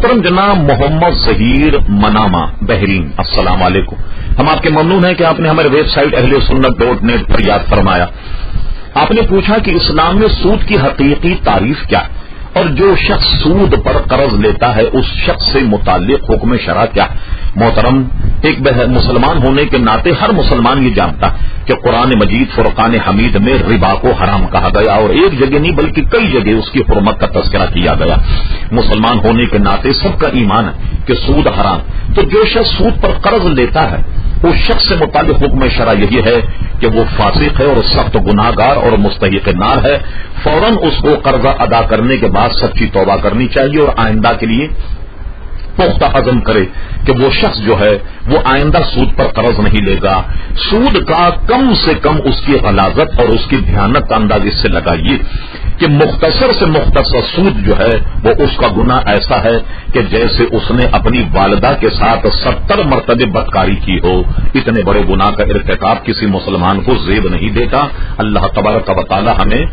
محترم جناب محمد ظہیر منامہ بحرین، السلام علیکم. ہم آپ کے ممنون ہیں کہ آپ نے ہمارے ویب سائٹ اہلسنت.net پر یاد فرمایا. آپ نے پوچھا کہ اسلام میں سود کی حقیقی تعریف کیا ہے اور جو شخص سود پر قرض لیتا ہے اس شخص سے متعلق حکم شرع کیا. محترم، ایک مسلمان ہونے کے ناطے ہر مسلمان یہ جانتا کہ قرآن مجید فرقان حمید میں ربا کو حرام کہا گیا اور ایک جگہ نہیں بلکہ کئی جگہ اس کی حرمت کا تذکرہ کیا گیا. مسلمان ہونے کے ناطے سب کا ایمان ہے کہ سود حرام. تو جو شخص سود پر قرض لیتا ہے اس شخص سے متعلق حکم شرع یہی ہے کہ وہ فاسق ہے اور سخت گناہ گار اور مستحق نار ہے. فوراً اس کو قرضہ ادا کرنے کے بعد سچی توبہ کرنی چاہیے اور آئندہ کے لیے پختہ عزم کرے کہ وہ شخص جو ہے وہ آئندہ سود پر قرض نہیں لے گا. سود کا کم سے کم اس کی غلاظت اور اس کی بھیانت کا انداز اس سے لگائیے کہ مختصر سے مختصر سود جو ہے وہ اس کا گناہ ایسا ہے کہ جیسے اس نے اپنی والدہ کے ساتھ 70 مرتبہ بدکاری کی ہو. اتنے بڑے گناہ کا ارتکاب کسی مسلمان کو زیب نہیں دیتا. اللہ تبارک و تعالی ہمیں